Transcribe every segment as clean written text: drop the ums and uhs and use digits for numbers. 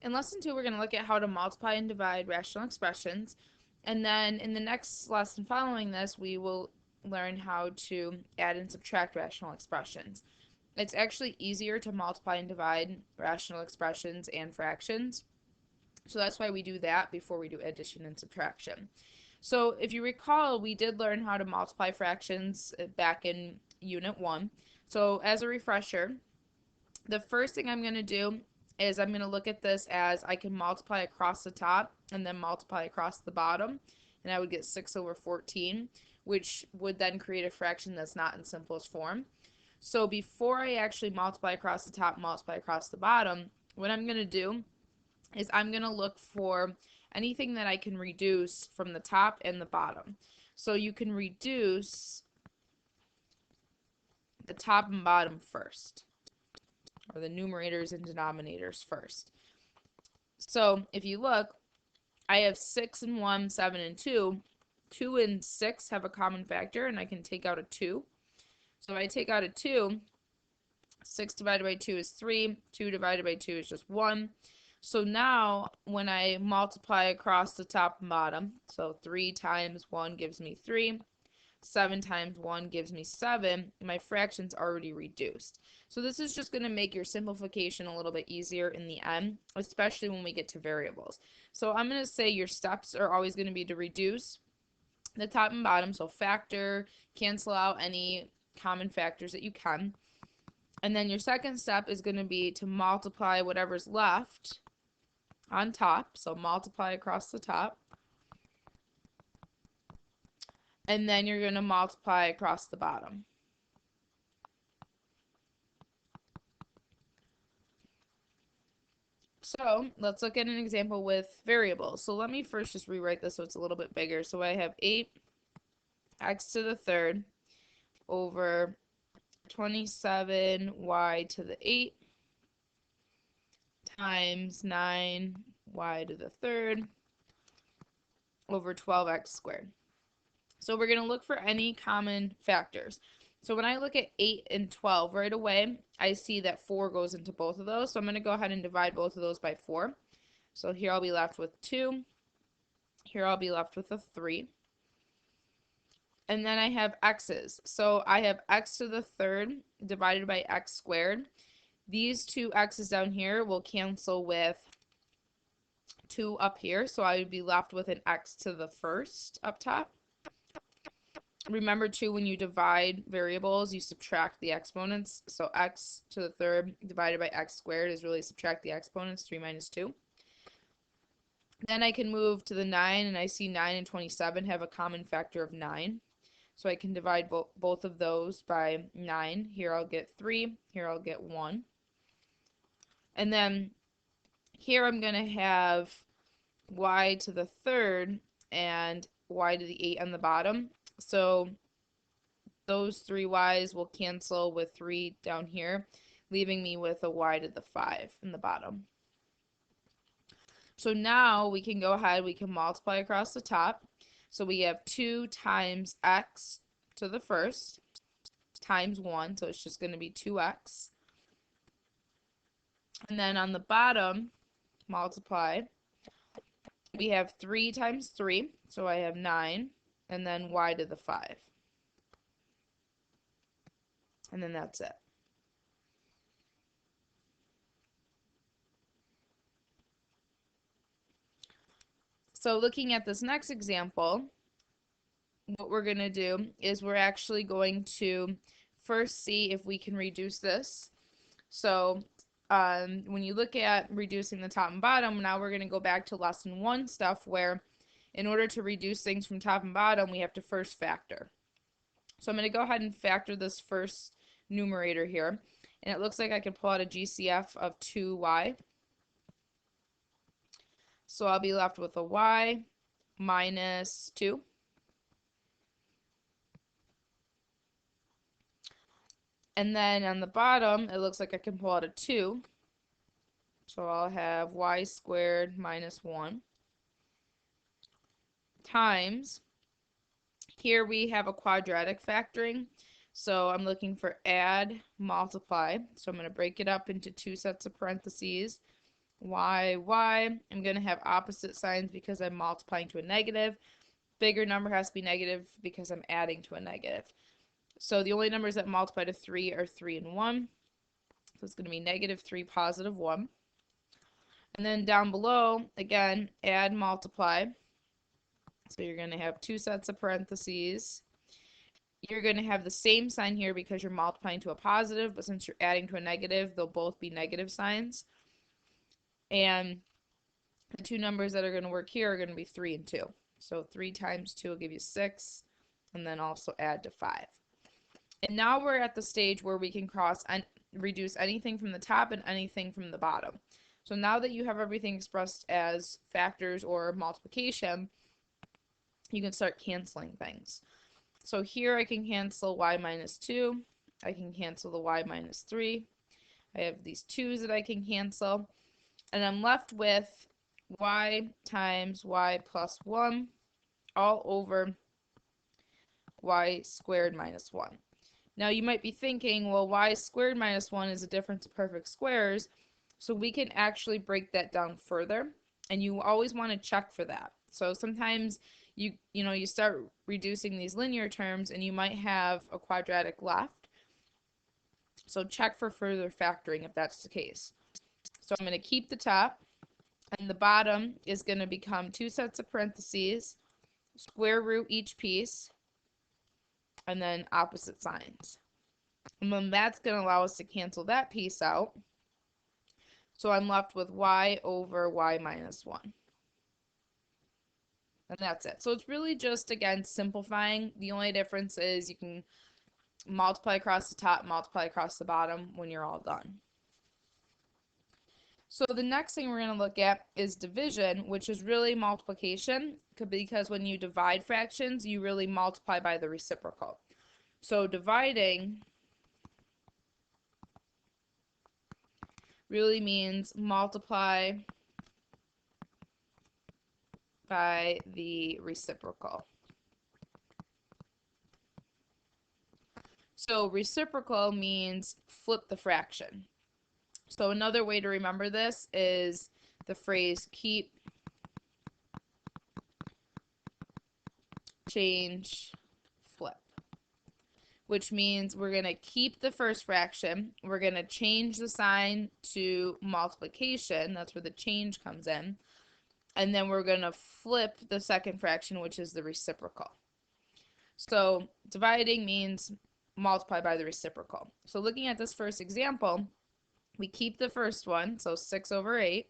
In lesson 2, we're going to look at how to multiply and divide rational expressions. And then in the next lesson following this, we will learn how to add and subtract rational expressions. It's actually easier to multiply and divide rational expressions and fractions. So that's why we do that before we do addition and subtraction. So if you recall, we did learn how to multiply fractions back in Unit 1. So as a refresher, the first thing I'm going to do is I'm going to look at this as I can multiply across the top and then multiply across the bottom, and I would get 6 over 14, which would then create a fraction that's not in simplest form. So before I actually multiply across the top, multiply across the bottom, what I'm going to do is I'm going to look for anything that I can reduce from the top and the bottom. So you can reduce the top and bottom first, or the numerators and denominators first. So if you look, I have 6 and 1, 7 and 2. 2 and 6 have a common factor, and I can take out a 2. So if I take out a 2, 6 divided by 2 is 3. 2 divided by 2 is just 1. So now when I multiply across the top and bottom, so 3 times 1 gives me 3. 7 times 1 gives me 7. My fraction's already reduced. So this is just going to make your simplification a little bit easier in the end, especially when we get to variables. So I'm going to say your steps are always going to be to reduce the top and bottom, so factor, cancel out any common factors that you can. And then your second step is going to be to multiply whatever's left on top, so multiply across the top. And then you're going to multiply across the bottom. So let's look at an example with variables. So let me first just rewrite this so it's a little bit bigger. So I have 8x to the third over 27y to the 8 times 9y to the third over 12x squared. So we're going to look for any common factors. So when I look at 8 and 12 right away, I see that 4 goes into both of those. So I'm going to go ahead and divide both of those by 4. So here I'll be left with 2. Here I'll be left with a 3. And then I have x's. So I have x to the third divided by x squared. These two x's down here will cancel with 2 up here. So I would be left with an x to the first up top. Remember too, when you divide variables, you subtract the exponents. So x to the third divided by x squared is really subtract the exponents, 3 minus 2. Then I can move to the 9, and I see 9 and 27 have a common factor of 9. So I can divide both of those by 9. Here I'll get 3, here I'll get 1. And then here I'm going to have y to the third and y to the 8 on the bottom. So those 3 y's will cancel with 3 down here, leaving me with a y to the 5 in the bottom. So now we can go ahead, we can multiply across the top. So we have 2 times x to the first times 1, so it's just going to be 2x. And then on the bottom, multiply, we have 3 times 3, so I have 9, and then y to the 5. And then that's it. So looking at this next example, what we're going to do is we're actually going to first see if we can reduce this. So when you look at reducing the top and bottom, now we're going to go back to lesson 1 stuff where in order to reduce things from top and bottom, we have to first factor. So I'm going to go ahead and factor this first numerator here. And it looks like I can pull out a GCF of 2y. So I'll be left with a y minus 2. And then on the bottom, it looks like I can pull out a 2. So I'll have y squared minus 1 times, here we have a quadratic factoring. So I'm looking for add, multiply. So I'm going to break it up into 2 sets of parentheses. y, y. I'm going to have opposite signs because I'm multiplying to a negative. Bigger number has to be negative because I'm adding to a negative. So the only numbers that multiply to 3 are 3 and 1. So it's going to be negative 3, positive 1. And then down below, again, add, multiply. So you're going to have two sets of parentheses. You're going to have the same sign here because you're multiplying to a positive, but since you're adding to a negative, they'll both be negative signs. And the two numbers that are going to work here are going to be 3 and 2. So 3 times 2 will give you 6, and then also add to 5. And now we're at the stage where we can cross and reduce anything from the top and anything from the bottom. So now that you have everything expressed as factors or multiplication, you can start canceling things. So here I can cancel y minus 2. I can cancel the y minus 3. I have these 2's that I can cancel. And I'm left with y times y plus 1 all over y squared minus 1. Now you might be thinking, well, y squared minus 1 is a difference of perfect squares, so we can actually break that down further, and you always want to check for that. So sometimes you start reducing these linear terms and you might have a quadratic left. So check for further factoring if that's the case. So I'm going to keep the top, and the bottom is going to become two sets of parentheses, square root each piece, and then opposite signs. And then that's going to allow us to cancel that piece out. So I'm left with y over y minus 1. And that's it. So it's really just, again, simplifying. The only difference is you can multiply across the top, multiply across the bottom when you're all done. So the next thing we're going to look at is division, which is really multiplication, because when you divide fractions, you really multiply by the reciprocal. So dividing really means multiply by the reciprocal. So reciprocal means flip the fraction. So another way to remember this is the phrase keep, change, flip, which means we're going to keep the first fraction, we're going to change the sign to multiplication, that's where the change comes in, and then we're going to flip the second fraction, which is the reciprocal. So dividing means multiply by the reciprocal. So looking at this first example, we keep the first one, so 6 over 8.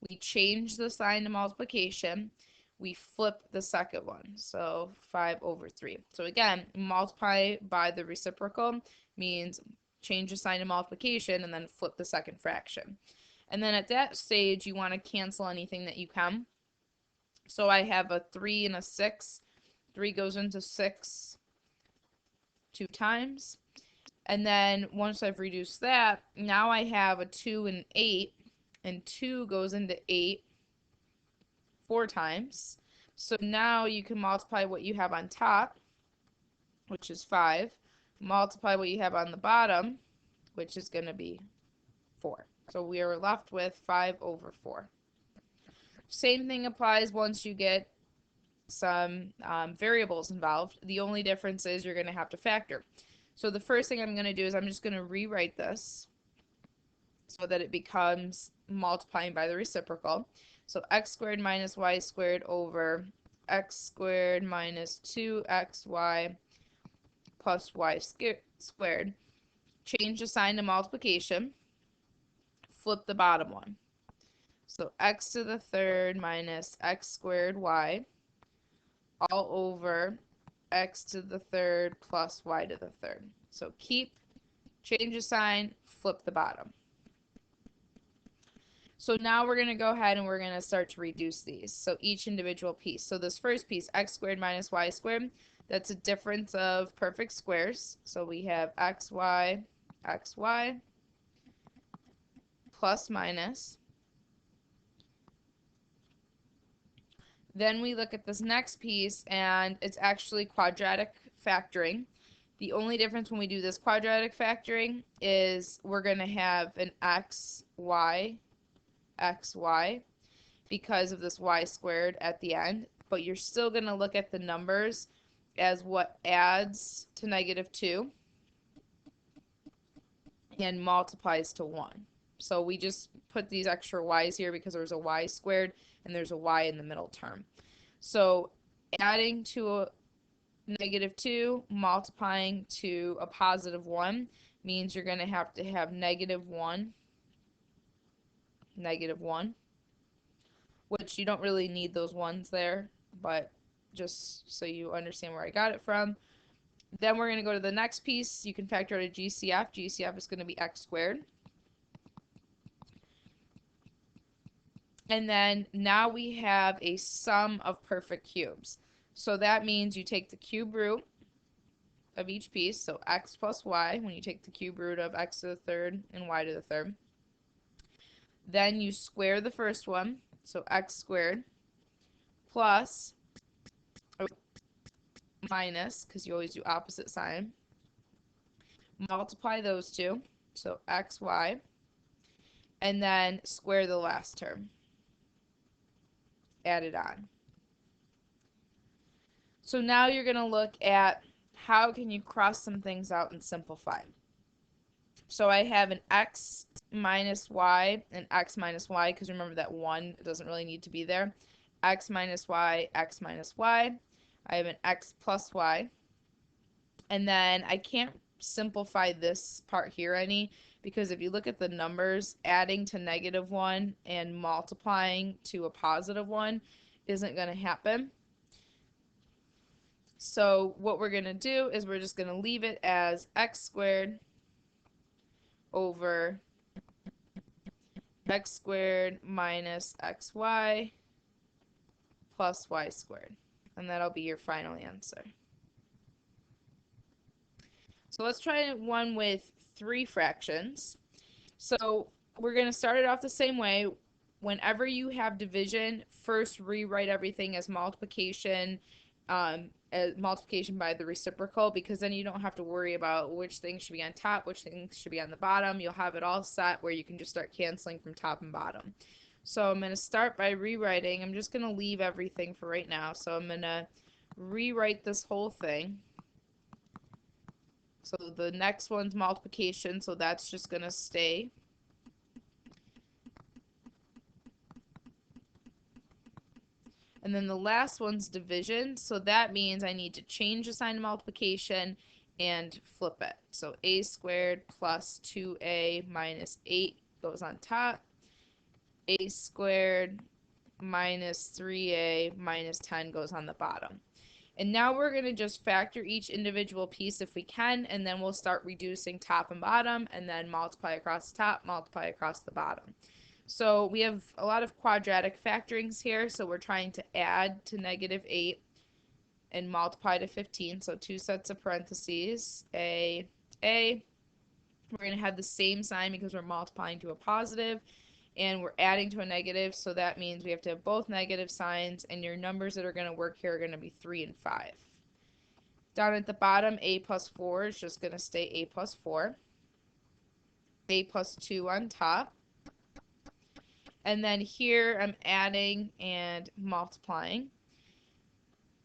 We change the sign to multiplication. We flip the second one, so 5 over 3. So again, multiply by the reciprocal means change the sign to multiplication and then flip the second fraction. And then at that stage, you want to cancel anything that you can. So I have a 3 and a 6. 3 goes into 6 2 times. And then once I've reduced that, now I have a 2 and 8. And 2 goes into 8 4 times. So now you can multiply what you have on top, which is 5. Multiply what you have on the bottom, which is going to be 4. So we are left with 5 over 4. Same thing applies once you get some variables involved. The only difference is you're going to have to factor. So the first thing I'm going to do is I'm just going to rewrite this so that it becomes multiplying by the reciprocal. So x squared minus y squared over x squared minus 2xy plus y squared. Change the sign to multiplication. Flip the bottom one. So x to the third minus x squared y all over x to the third plus y to the third. So keep, change the sign, flip the bottom. So now we're going to go ahead and we're going to start to reduce these. So each individual piece. So this first piece, x squared minus y squared, that's a difference of perfect squares. So we have xy plus minus. Then we look at this next piece, and it's actually quadratic factoring. The only difference when we do this quadratic factoring is we're going to have an xy xy because of this y squared at the end, but you're still going to look at the numbers as what adds to -2 and multiplies to 1. So we just put these extra y's here because there's a y squared and there's a y in the middle term. So adding to a -2, multiplying to a +1 means you're going to have -1, -1, which you don't really need those ones there, but just so you understand where I got it from. Then we're going to go to the next piece. You can factor out a GCF. GCF is going to be x squared. And then now we have a sum of perfect cubes. So that means you take the cube root of each piece, so x plus y, when you take the cube root of x to the third and y to the third. Then you square the first one, so x squared, plus, or minus, because you always do opposite sign. Multiply those two, so xy, and then square the last term. Add it on. So now you're going to look at how can you cross some things out and simplify. So I have an x minus y and x minus y, because remember that 1 doesn't really need to be there. X minus y, x minus y. I have an x plus y. And then I can't simplify this part here any, because if you look at the numbers, adding to -1 and multiplying to a +1 isn't going to happen. So what we're going to do is we're just going to leave it as x squared over x squared minus xy plus y squared. And that'll be your final answer. So let's try one with 3 fractions. So we're going to start it off the same way. Whenever you have division, first rewrite everything as multiplication by the reciprocal, because then you don't have to worry about which things should be on top, which things should be on the bottom. You'll have it all set where you can just start canceling from top and bottom. So I'm going to start by rewriting. I'm just going to leave everything for right now. So I'm going to rewrite this whole thing. So the next one's multiplication, so that's just going to stay. And then the last one's division, so that means I need to change the sign of multiplication and flip it. So a squared plus 2a minus 8 goes on top. A squared minus 3a minus 10 goes on the bottom. And now we're going to just factor each individual piece if we can, and then we'll start reducing top and bottom, and then multiply across the top, multiply across the bottom. So we have a lot of quadratic factorings here, so we're trying to add to -8 and multiply to 15, so 2 sets of parentheses, A. We're going to have the same sign because we're multiplying to a positive, and we're adding to a negative, so that means we have to have both negative signs, and your numbers that are going to work here are going to be 3 and 5. Down at the bottom, a plus 4 is just going to stay a plus 4. A plus 2 on top. And then here I'm adding and multiplying.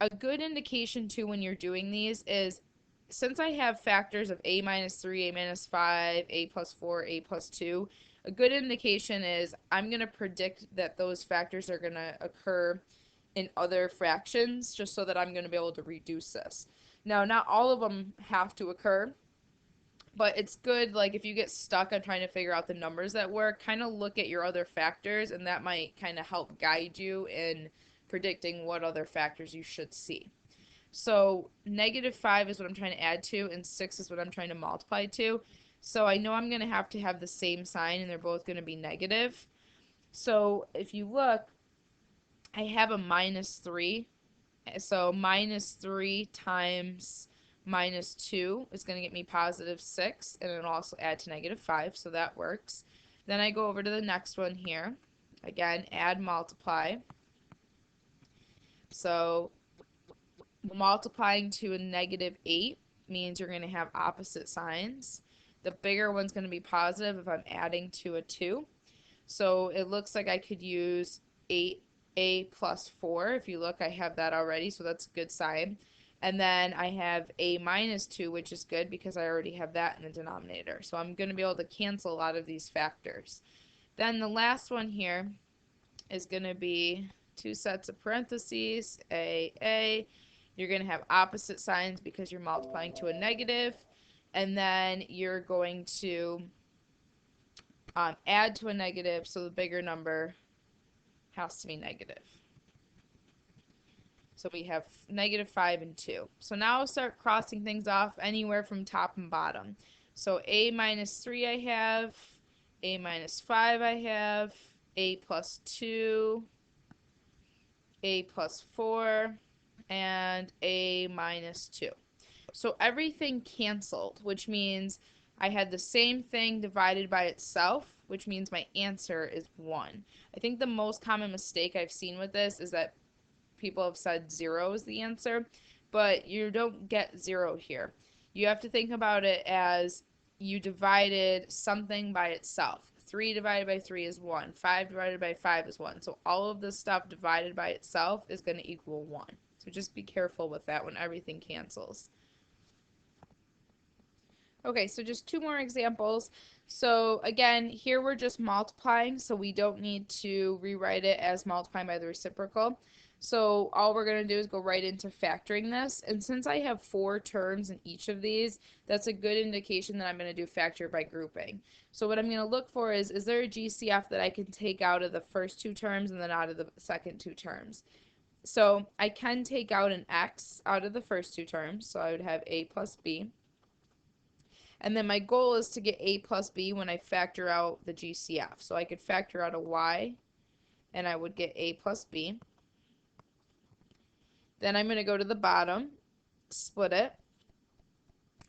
A good indication too when you're doing these is, since I have factors of a minus 3, a minus 5, a plus 4, a plus 2, a good indication is I'm going to predict that those factors are going to occur in other fractions, just so that I'm going to be able to reduce this. Now, not all of them have to occur, but it's good, like, if you get stuck on trying to figure out the numbers that work, kind of look at your other factors, and that might kind of help guide you in predicting what other factors you should see. So -5 is what I'm trying to add to, and 6 is what I'm trying to multiply to. So I know I'm going to have the same sign, and they're both going to be negative. So if you look, I have a -3. So -3 times -2 is going to get me +6, and it'll also add to -5, so that works. Then I go over to the next one here. Again, add, multiply. So multiplying to a -8 means you're going to have opposite signs. The bigger one's going to be positive if I'm adding to a 2. So it looks like I could use 8a plus 4. If you look, I have that already, so that's a good sign. And then I have a minus 2, which is good because I already have that in the denominator. So I'm going to be able to cancel a lot of these factors. Then the last one here is going to be two sets of parentheses, a. You're going to have opposite signs because you're multiplying to a negative. And then you're going to add to a negative, so the bigger number has to be negative. So we have negative 5 and 2. So now I'll start crossing things off anywhere from top and bottom. So a minus 3 I have, a minus 5 I have, a plus 2, a plus 4, and a minus 2. So everything canceled, which means I had the same thing divided by itself, which means my answer is 1. I think the most common mistake I've seen with this is that people have said 0 is the answer, but you don't get 0 here. You have to think about it as you divided something by itself. 3 divided by 3 is 1. 5 divided by 5 is 1. So all of this stuff divided by itself is going to equal 1. So just be careful with that when everything cancels. Okay, so just two more examples. So again, here we're just multiplying, so we don't need to rewrite it as multiplying by the reciprocal. So all we're going to do is go right into factoring this. And since I have 4 terms in each of these, that's a good indication that I'm going to do factor by grouping. So what I'm going to look for is there a GCF that I can take out of the first 2 terms and then out of the second 2 terms? So I can take out an x out of the first 2 terms, so I would have a plus b. And then my goal is to get a plus b when I factor out the GCF. So I could factor out a y, and I would get a plus b. Then I'm going to go to the bottom, split it.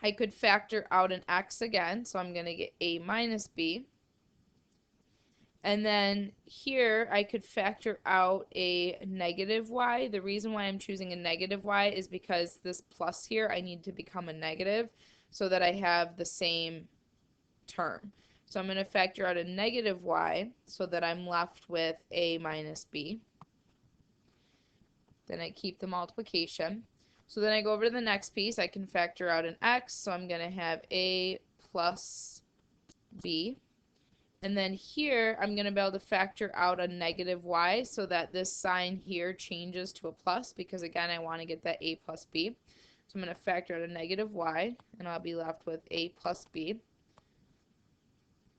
I could factor out an x again, so I'm going to get a minus b. And then here I could factor out a negative y. The reason why I'm choosing a negative y is because this plus here I need to become a negative so that I have the same term. So I'm going to factor out a negative y so that I'm left with a minus b. Then I keep the multiplication. So then I go over to the next piece. I can factor out an x, so I'm going to have a plus b. And then here, I'm going to be able to factor out a negative y so that this sign here changes to a plus because, again, I want to get that a plus b. So I'm going to factor out a negative y, and I'll be left with a plus b.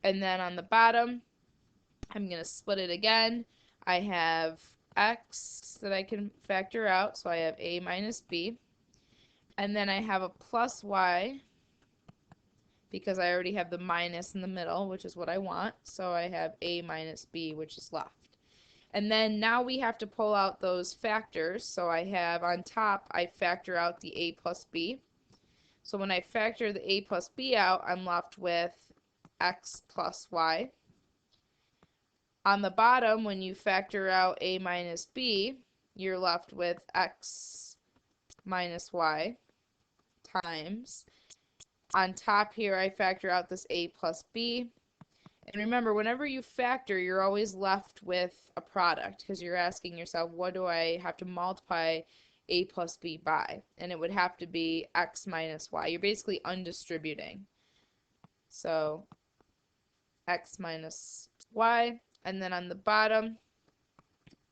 And then on the bottom, I'm going to split it again. I have x that I can factor out, so I have a minus b. And then I have a plus y because I already have the minus in the middle, which is what I want. So I have a minus b, which is left. And then now we have to pull out those factors. So I have on top, I factor out the a plus b. So when I factor the a plus b out, I'm left with x plus y. On the bottom, when you factor out a minus b, you're left with x minus y times. On top here, I factor out this a plus b. And remember, whenever you factor, you're always left with a product because you're asking yourself, what do I have to multiply a plus b by? And it would have to be x minus y. You're basically undistributing. So x minus y. And then on the bottom,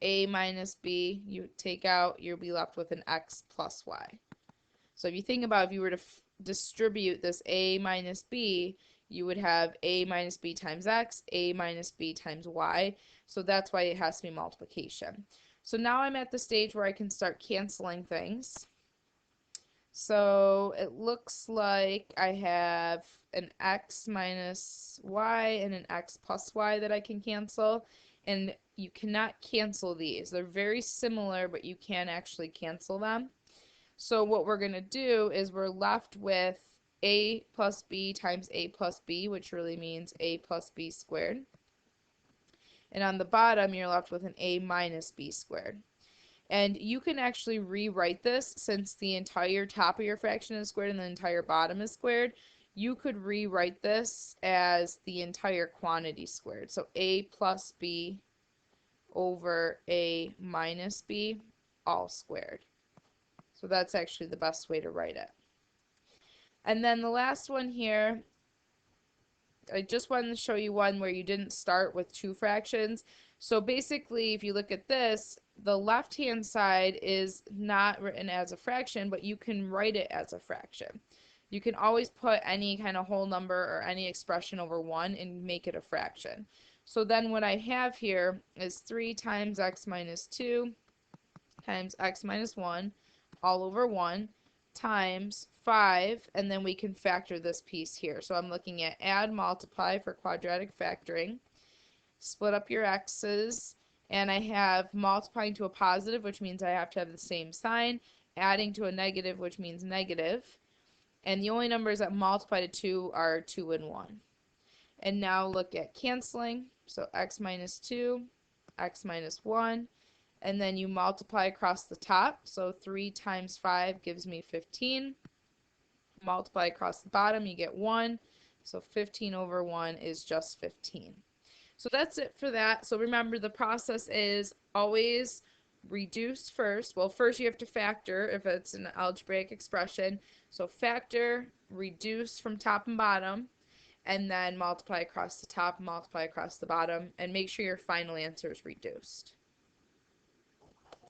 a minus b, you take out, you'll be left with an x plus y. So if you think about if you were to distribute this a minus b, you would have a minus b times x, a minus b times y. So that's why it has to be multiplication. So now I'm at the stage where I can start canceling things. So it looks like I have an x minus y and an x plus y that I can cancel. And you cannot cancel these. They're very similar, but you can actually cancel them. So what we're going to do is we're left with a plus b times a plus b, which really means a plus b squared. And on the bottom, you're left with an a minus b squared. And you can actually rewrite this since the entire top of your fraction is squared and the entire bottom is squared. you could rewrite this as the entire quantity squared. So a plus b over a minus b all squared. So that's actually the best way to write it. And then the last one here, I just wanted to show you one where you didn't start with two fractions. So basically, if you look at this, the left-hand side is not written as a fraction, but you can write it as a fraction. You can always put any kind of whole number or any expression over 1 and make it a fraction. So then what I have here is 3 times x minus 2 times x minus 1 all over 1 times 5, and then we can factor this piece here. So I'm looking at add, multiply for quadratic factoring. Split up your x's, and I have multiplying to a positive, which means I have to have the same sign, adding to a negative, which means negative, and the only numbers that multiply to 2 are 2 and 1. And now look at canceling, so x minus 2, x minus 1, and then you multiply across the top, so 3 times 5 gives me 15. Multiply across the bottom, you get 1, so 15 over 1 is just 15. So that's it for that. So remember, the process is always reduce first. Well, first you have to factor if it's an algebraic expression. So factor, reduce from top and bottom, and then multiply across the top, multiply across the bottom, and make sure your final answer is reduced.